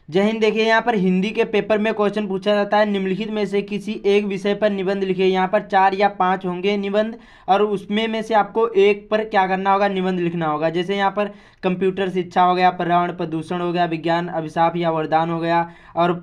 जय हिंद। देखिए यहाँ पर हिंदी के पेपर में क्वेश्चन पूछा जाता है, निम्नलिखित में से किसी एक विषय पर निबंध लिखिए। यहाँ पर 4 या 5 होंगे निबंध, और उसमें से आपको एक पर क्या करना होगा, निबंध लिखना होगा। जैसे यहाँ पर कंप्यूटर शिक्षा हो गया, पर्यावरण प्रदूषण हो गया, विज्ञान अभिशाप या वरदान हो गया, और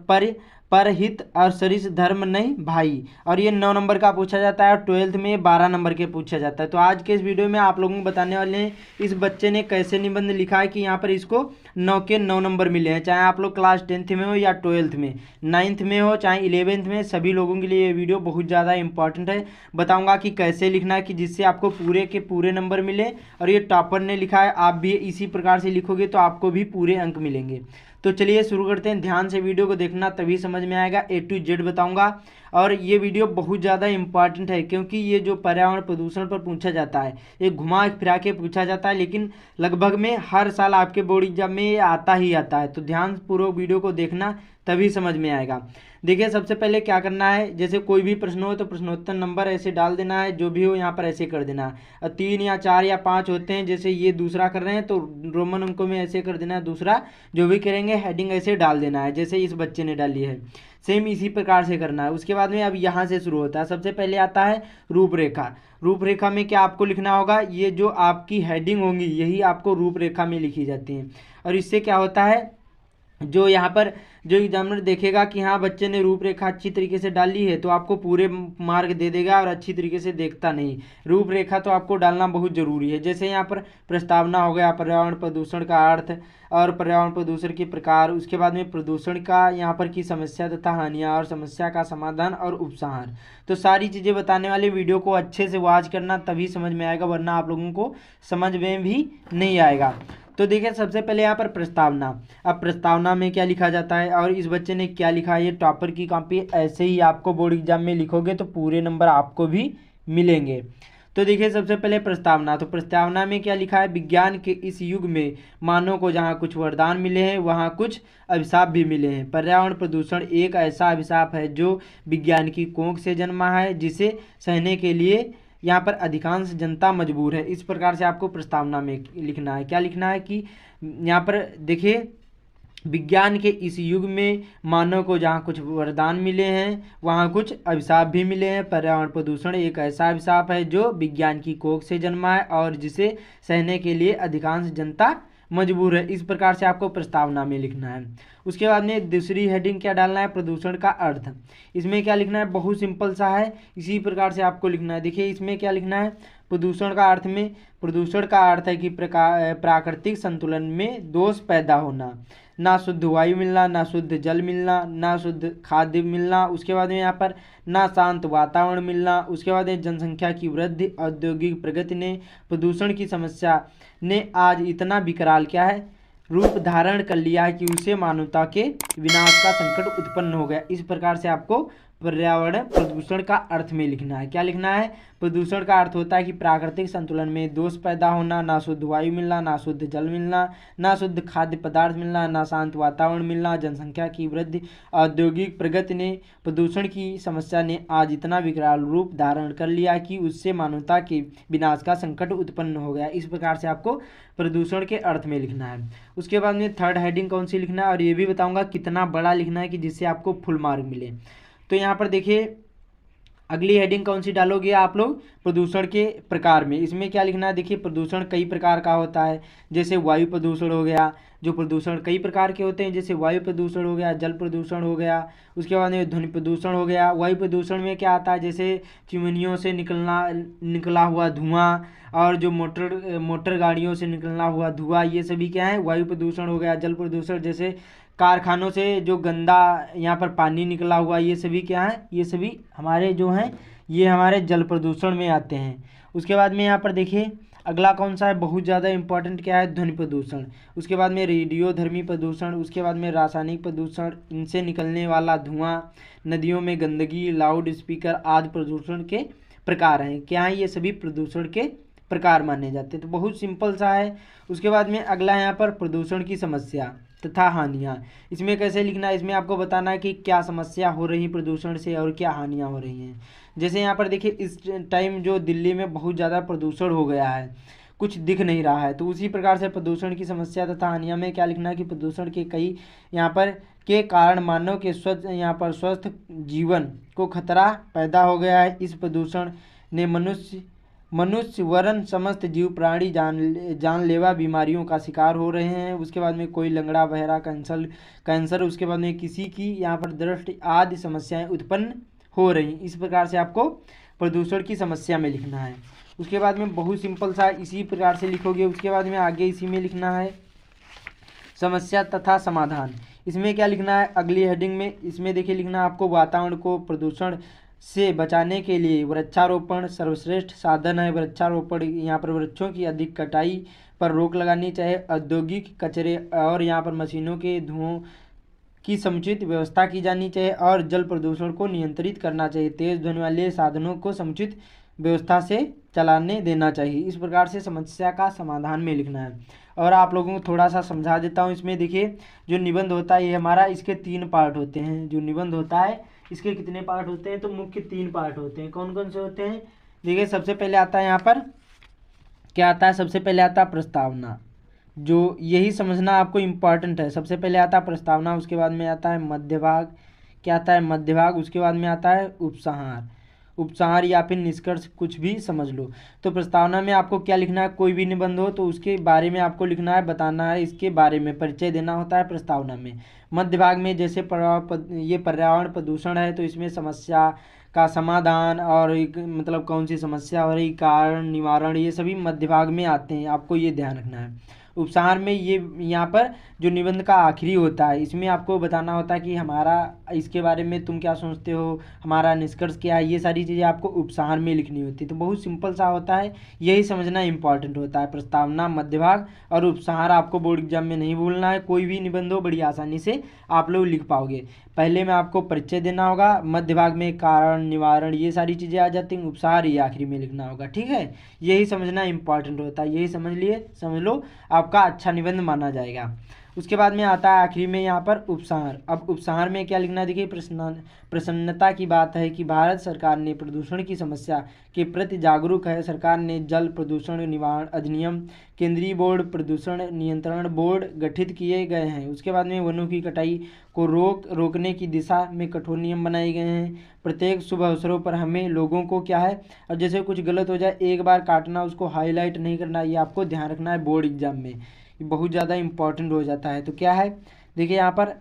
परहित और सरिस धर्म नहीं भाई। और ये 9 नंबर का पूछा जाता है, और 12th में 12 नंबर के पूछा जाता है। तो आज के इस वीडियो में आप लोगों को बताने वाले हैं इस बच्चे ने कैसे निबंध लिखा है कि यहाँ पर इसको 9 के 9 नंबर मिले हैं। चाहे आप लोग क्लास 10th में हो या 12th में, 9th में हो, चाहे 11th में, सभी लोगों के लिए ये वीडियो बहुत ज़्यादा इंपॉर्टेंट है। बताऊंगा कि कैसे लिखना है कि जिससे आपको पूरे के पूरे नंबर मिले। और ये टॉपर ने लिखा है, आप भी इसी प्रकार से लिखोगे तो आपको भी पूरे अंक मिलेंगे। तो चलिए शुरू करते हैं। ध्यान से वीडियो को देखना, तभी समझ में आएगा। A to Z बताऊंगा, और ये वीडियो बहुत ज़्यादा इंपॉर्टेंट है क्योंकि ये जो पर्यावरण प्रदूषण पर पूछा जाता है ये घुमा फिरा के पूछा जाता है, लेकिन लगभग में हर साल आपके बोर्ड एग्जाम में ये आता ही आता है। तो ध्यान पूर्वक वीडियो को देखना, तभी समझ में आएगा। देखिए सबसे पहले क्या करना है, जैसे कोई भी प्रश्न हो तो प्रश्नोत्तर नंबर ऐसे डाल देना है, जो भी हो यहाँ पर ऐसे कर देना है। और 3 या 4 या 5 होते हैं, जैसे ये दूसरा कर रहे हैं तो रोमन अंकों में ऐसे कर देना है। दूसरा जो भी करेंगे हेडिंग ऐसे डाल देना है, जैसे इस बच्चे ने डाली है। सेम इसी प्रकार से करना है। उसके बाद में अब यहाँ से शुरू होता है। सबसे पहले आता है रूपरेखा। रूपरेखा में क्या आपको लिखना होगा, ये जो आपकी हेडिंग होंगी यही आपको रूपरेखा में लिखी जाती हैं। और इससे क्या होता है, जो यहाँ पर जो एग्जामिनर देखेगा कि हाँ बच्चे ने रूपरेखा अच्छी तरीके से डाली है तो आपको पूरे मार्क दे देगा, और अच्छी तरीके से देखता नहीं। रूपरेखा तो आपको डालना बहुत ज़रूरी है। जैसे यहाँ पर प्रस्तावना हो गया, पर्यावरण प्रदूषण का अर्थ और पर्यावरण प्रदूषण के प्रकार, उसके बाद में प्रदूषण का यहाँ पर की समस्या तथा हानियाँ, और समस्या का समाधान और उपसंहार। तो सारी चीज़ें बताने वाले वीडियो को अच्छे से वॉच करना, तभी समझ में आएगा, वरना आप लोगों को समझ में भी नहीं आएगा। तो देखिए सबसे पहले यहाँ पर प्रस्तावना। अब प्रस्तावना में क्या लिखा जाता है और इस बच्चे ने क्या लिखा है, ये टॉपर की कॉपी। ऐसे ही आपको बोर्ड एग्जाम में लिखोगे तो पूरे नंबर आपको भी मिलेंगे। तो देखिए सबसे पहले प्रस्तावना। तो प्रस्तावना में क्या लिखा है, विज्ञान के इस युग में मानव को जहाँ कुछ वरदान मिले हैं वहाँ कुछ अभिशाप भी मिले हैं। पर्यावरण प्रदूषण एक ऐसा अभिशाप है जो विज्ञान की कोख से जन्मा है, जिसे सहने के लिए यहाँ पर अधिकांश जनता मजबूर है। इस प्रकार से आपको प्रस्तावना में लिखना है। क्या लिखना है कि यहाँ पर देखिए, विज्ञान के इस युग में मानव को जहाँ कुछ वरदान मिले हैं वहाँ कुछ अभिशाप भी मिले हैं। पर्यावरण प्रदूषण एक ऐसा अभिशाप है जो विज्ञान की कोख से जन्मा है और जिसे सहने के लिए अधिकांश जनता मजबूर है। इस प्रकार से आपको प्रस्तावना में लिखना है। उसके बाद में दूसरी हेडिंग क्या डालना है, प्रदूषण का अर्थ। इसमें क्या लिखना है, बहुत सिंपल सा है, इसी प्रकार से आपको लिखना है। देखिए इसमें क्या लिखना है, प्रदूषण का अर्थ में प्रदूषण का अर्थ है कि प्राकृतिक संतुलन में दोष पैदा होना, ना शुद्ध वायु मिलना, ना शुद्ध जल मिलना, ना शुद्ध खाद्य मिलना। उसके बाद में यहाँ पर ना शांत वातावरण मिलना। उसके बाद में जनसंख्या की वृद्धि, औद्योगिक प्रगति ने प्रदूषण की समस्या ने आज इतना विकराल क्या है रूप धारण कर लिया है कि उसे मानवता के विनाश का संकट उत्पन्न हो गया। इस प्रकार से आपको पर्यावरण प्रदूषण का अर्थ में लिखना है। क्या लिखना है, प्रदूषण का अर्थ होता है कि प्राकृतिक संतुलन में दोष पैदा होना, ना शुद्ध वायु मिलना, ना शुद्ध जल मिलना, ना शुद्ध खाद्य पदार्थ मिलना, ना शांत वातावरण मिलना, जनसंख्या की वृद्धि, औद्योगिक प्रगति ने प्रदूषण की समस्या ने आज इतना विकराल रूप धारण कर लिया कि उससे मानवता के विनाश का संकट उत्पन्न हो गया। इस प्रकार से आपको प्रदूषण के अर्थ में लिखना है। उसके बाद में थर्ड हेडिंग कौन सी लिखना है, और ये भी बताऊंगा कितना बड़ा लिखना है कि जिससे आपको फुल मार्क मिले। तो यहाँ पर देखिए अगली हेडिंग कौन सी डालोगे आप लोग, प्रदूषण के प्रकार में। इसमें क्या लिखना है, देखिए प्रदूषण कई प्रकार का होता है। जैसे वायु प्रदूषण हो गया, जो प्रदूषण कई प्रकार के होते हैं, जैसे वायु प्रदूषण हो गया, जल प्रदूषण हो गया। उसके बाद में ध्वनि प्रदूषण हो गया। वायु प्रदूषण में क्या आता है, जैसे चिमनियों से निकला हुआ धुआं, और जो मोटर गाड़ियों से निकलना हुआ धुआं, ये सभी क्या है, वायु प्रदूषण हो गया। जल प्रदूषण जैसे कारखानों से जो गंदा यहाँ पर पानी निकला हुआ, ये सभी क्या है, ये सभी हमारे जो हैं ये हमारे जल प्रदूषण में आते हैं। उसके बाद में यहाँ पर देखिए अगला कौन सा है, बहुत ज़्यादा इंपॉर्टेंट, क्या है, ध्वनि प्रदूषण। उसके बाद में रेडियोधर्मी प्रदूषण। उसके बाद में रासायनिक प्रदूषण, इनसे निकलने वाला धुआं, नदियों में गंदगी, लाउड स्पीकर आदि प्रदूषण के प्रकार हैं। क्या है, ये सभी प्रदूषण के प्रकार माने जाते हैं। तो बहुत सिंपल सा है। उसके बाद में अगला यहाँ पर प्रदूषण की समस्या तथा हानियाँ। इसमें कैसे लिखना है, इसमें आपको बताना है कि क्या समस्या हो रही प्रदूषण से और क्या हानियाँ हो रही हैं। जैसे यहाँ पर देखिए इस टाइम जो दिल्ली में बहुत ज़्यादा प्रदूषण हो गया है, कुछ दिख नहीं रहा है। तो उसी प्रकार से प्रदूषण की समस्या तथा हानियों में क्या लिखना है कि प्रदूषण के कई यहाँ पर के कारण मानव के स्वस्थ जीवन को खतरा पैदा हो गया है। इस प्रदूषण ने मनुष्य वरन समस्त जीव प्राणी जानलेवा बीमारियों का शिकार हो रहे हैं। उसके बाद में कोई लंगड़ा बहरा कैंसर उसके बाद में किसी की यहाँ पर दृष्टि आदि समस्याएं उत्पन्न हो रही। इस प्रकार से आपको प्रदूषण की समस्या में लिखना है। उसके बाद में बहुत सिंपल सा इसी प्रकार से लिखोगे। उसके बाद में आगे इसी में लिखना है समस्या तथा समाधान। इसमें क्या लिखना है अगली हेडिंग में, इसमें देखिए लिखना है आपको वातावरण को प्रदूषण से बचाने के लिए वृक्षारोपण सर्वश्रेष्ठ साधन है। वृक्षारोपण यहाँ पर वृक्षों की अधिक कटाई पर रोक लगानी चाहिए। औद्योगिक कचरे और यहाँ पर मशीनों के धुओं की समुचित व्यवस्था की जानी चाहिए और जल प्रदूषण को नियंत्रित करना चाहिए। तेज ध्वनि वाले साधनों को समुचित व्यवस्था से चलाने देना चाहिए। इस प्रकार से समस्या का समाधान में लिखना है। और आप लोगों को थोड़ा सा समझा देता हूँ। इसमें देखिए जो निबंध होता है ये हमारा इसके 3 पार्ट होते हैं। जो निबंध होता है इसके कितने पार्ट होते हैं तो मुख्य 3 पार्ट होते हैं। कौन कौन से होते हैं देखिए सबसे पहले आता है यहाँ पर क्या आता है, सबसे पहले आता है प्रस्तावना, जो यही समझना आपको इम्पॉर्टेंट है। सबसे पहले आता है प्रस्तावना, उसके बाद में आता है मध्य भाग, क्या आता है मध्य भाग, उसके बाद में आता है उपसंहार या फिर निष्कर्ष, कुछ भी समझ लो। तो प्रस्तावना में आपको क्या लिखना है, कोई भी निबंध हो तो उसके बारे में आपको लिखना है, बताना है, इसके बारे में परिचय देना होता है प्रस्तावना में। मध्य भाग में जैसे ये पर्यावरण प्रदूषण है तो इसमें समस्या का समाधान और मतलब कौन सी समस्या हो रही, कारण, निवारण, ये सभी मध्य भाग में आते हैं, आपको ये ध्यान रखना है। उपसार में ये यहाँ पर जो निबंध का आखिरी होता है इसमें आपको बताना होता है कि हमारा इसके बारे में तुम क्या सोचते हो, हमारा निष्कर्ष क्या है, ये सारी चीज़ें आपको उपसार में लिखनी होती है। तो बहुत सिंपल सा होता है, यही समझना इंपॉर्टेंट होता है। प्रस्तावना, मध्यभाग और उपसार आपको बोर्ड एग्जाम में नहीं भूलना है। कोई भी निबंध हो बड़ी आसानी से आप लोग लिख पाओगे। पहले में आपको परिचय देना होगा, मध्य भाग में कारण, निवारण, ये सारी चीज़ें आ जाती हैं, उपसार ये आखिरी में लिखना होगा। ठीक है, यही समझना इंपॉर्टेंट होता है। यही समझ लो आपका अच्छा निबंध माना जाएगा। उसके बाद में आता है आखिरी में यहाँ पर उपसार। अब उपसार में क्या लिखना है देखिए, प्रसन्नता की बात है कि भारत सरकार ने प्रदूषण की समस्या के प्रति जागरूक है। सरकार ने जल प्रदूषण निवारण अधिनियम, केंद्रीय बोर्ड, प्रदूषण नियंत्रण बोर्ड गठित किए गए हैं। उसके बाद में वनों की कटाई को रोकने की दिशा में कठोर नियम बनाए गए हैं। प्रत्येक शुभ अवसरों पर हमें लोगों को क्या है, और जैसे कुछ गलत हो जाए एक बार काटना, उसको हाईलाइट नहीं करना, ये आपको ध्यान रखना है बोर्ड एग्जाम में, बहुत ज़्यादा इंपॉर्टेंट हो जाता है। तो क्या है देखिए यहाँ पर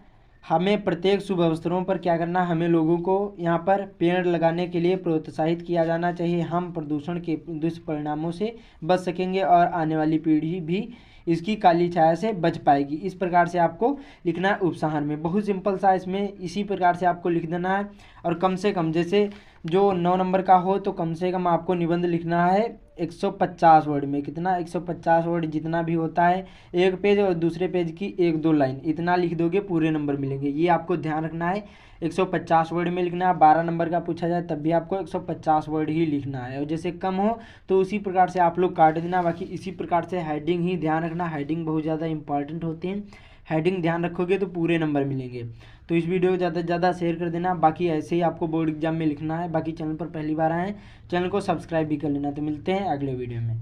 हमें प्रत्येक शुभ अवसरों पर क्या करना, हमें लोगों को यहाँ पर पेड़ लगाने के लिए प्रोत्साहित किया जाना चाहिए। हम प्रदूषण के दुष्परिणामों से बच सकेंगे और आने वाली पीढ़ी भी इसकी काली छाया से बच पाएगी। इस प्रकार से आपको लिखना है उपसंहार में, बहुत सिंपल सा, इसमें इसी प्रकार से आपको लिख देना है। और कम से कम जैसे जो 9 नंबर का हो तो कम से कम आपको निबंध लिखना है 150 वर्ड में। कितना, 150 वर्ड जितना भी होता है, एक पेज और दूसरे पेज की 1-2 लाइन, इतना लिख दोगे पूरे नंबर मिलेंगे। ये आपको ध्यान रखना है, 150 वर्ड में लिखना है। 12 नंबर का पूछा जाए तब भी आपको 150 वर्ड ही लिखना है, और जैसे कम हो तो उसी प्रकार से आप लोग काट देना। बाकी इसी प्रकार से हेडिंग ही ध्यान रखना, हेडिंग बहुत ज़्यादा इंपॉर्टेंट होती है। हेडिंग ध्यान रखोगे तो पूरे नंबर मिलेंगे। तो इस वीडियो को ज़्यादा से ज़्यादा शेयर कर देना। बाकी ऐसे ही आपको बोर्ड एग्जाम में लिखना है। बाकी चैनल पर पहली बार आए, चैनल को सब्सक्राइब भी कर लेना। तो मिलते हैं अगले वीडियो में।